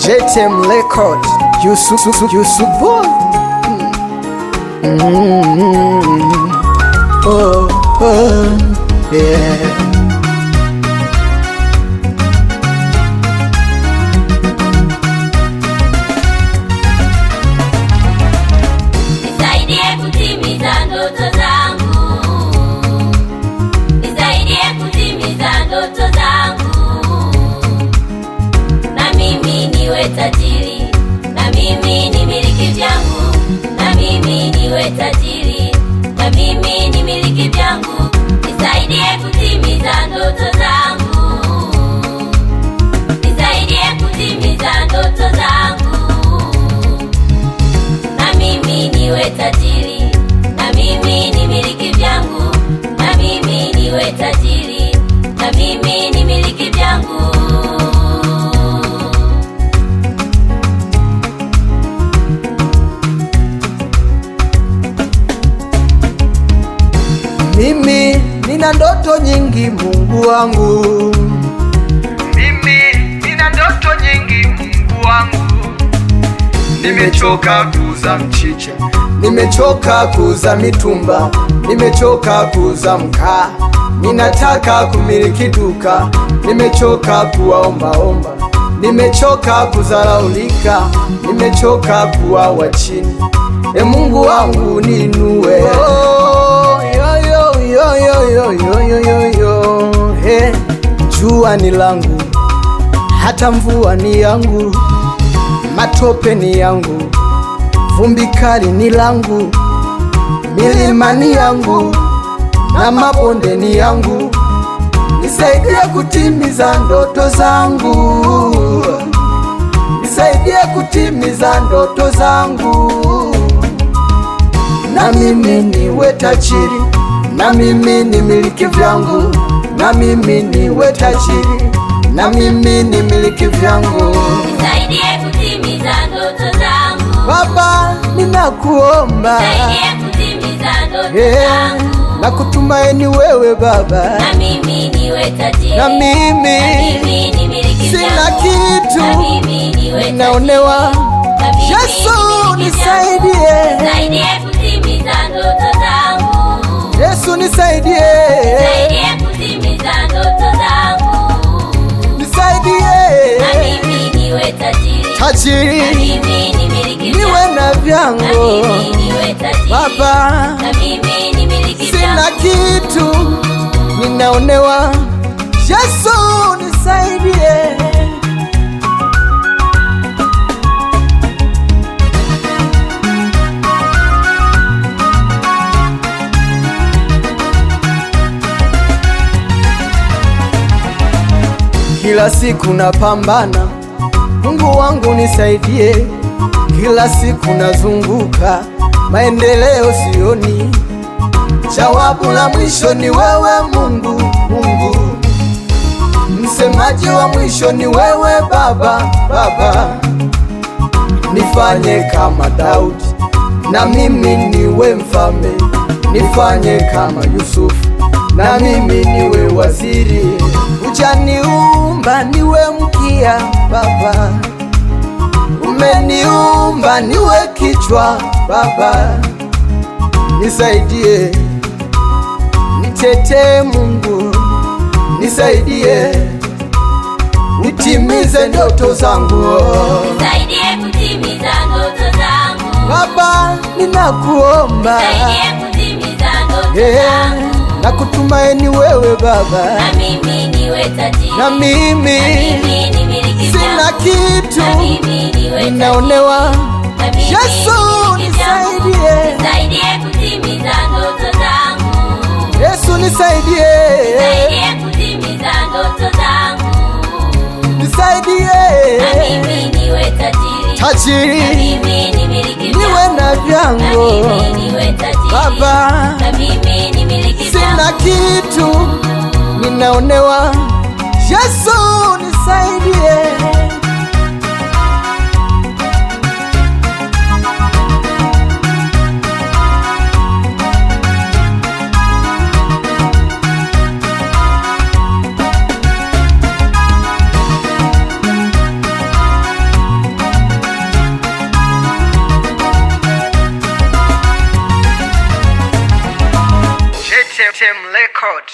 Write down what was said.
JTM Record, Yusuf boy. Oh, oh, yeah. Nisaidie kutimiza ndoto zangu, nisaidie kutimiza ndoto zangu, na mimi niwe tajiri, na mimi nimiliki vyangu, na mimi niwe tajiri, na mimi nimiliki vyangu. Nisaidie kutimiza ndoto zangu, nisaidie kutimiza ndoto zangu, na mimi niwe tajiri, na mimi nimiliki vyangu, na mimi niwe tajiri, na mimi nimiliki vyangu. Mimi nina ndoto nyingi Mungu wangu, mimi nina ndoto nyingi Mungu wangu. Nimechoka kuuza mchicha, nimechoka kuuza mitumba, nimechoka kuuza mkaa, ninataka kumiliki duka, nimechoka kuwaombaomba, nimechoka kuzalaulika, nimechoka kuwa wa chini. E Mungu wangu ninue. Oh, yo, yo, yo, yo, yo, yo, yo, yo. Hey, jua ni langu, hata mvua ni yangu, matope ni yangu, vumbi kali ni langu, milima ni yangu, na mabonde ni yangu. Nisaidie kutimiza ndoto zangu, nisaidie kutimiza ndoto zangu, na mimi niwe tajiri, na mimi nimiliki vyangu, na mimi niwe tajiri, na mimi nimiliki vyangu. Nisaidie kutimiza ndoto zangu Baba, ninakuomba, nisaidie kutimiza ndoto yeah, zangu, na kutumaini wewe Baba, na mimi niwe tajiri, na na mimi nimiliki sina vyangu, kitu, na mimi niwe tajiri, ninaonewa. na mimi Yesu nimiliki vyangu. nisaidie, Nisaidie kutimiza ndoto zangu, Yesu nisaidie, nisaidie kutimiza ndoto zangu, nisaidie, na mimi niwe tajiri, na tajiri mimi nimiliki niwe vyangu, na na vyangu mimi niwe tajiri, Baba, na mimi nimiliki sina vyangu. kitu, ninaonewa. Yesu nisaidie. Kila siku napambana, Mungu wangu nisaidie. Kila siku nazunguka, maendeleo sioni. Jawabu la mwisho ni wewe Mungu, Mungu. Msemaji wa mwisho ni wewe Baba, Baba. Nifanye kama Daudi, na mimi niwe mfalme. Nifanye kama Yusufu, na mimi niwe waziri. Hujaniumba niwe mkia Baba, umeniumba niwe kichwa Baba. Nisaidie, nitetee Mungu, nisaidie, nitimize ndoto zangu. Nisaidie kutimiza ndoto zangu Baba, ninakuomba, nisaidie kutimiza ndoto yeah, zangu, na kutumaini wewe Baba, na mimi niwe tajiri, na mimi nimiliki sina vyangu, kitu, na mimi niwe ninaonewa. na mimi Yesu nimiliki vyangu. nisaidie, Nisaidie kutimiza ndoto zangu, Yesu nisaidie, nisaidie kutimiza ndoto zangu, nisaidie, na mimi niwe tajiri, na tajiri mimi nimiliki niwe vyangu, na na vyangu mimi niwe tajiri, Baba, na mimi nimiliki sina vyangu. kitu, ninaonewa. Yesu nisaidie. Tem Record.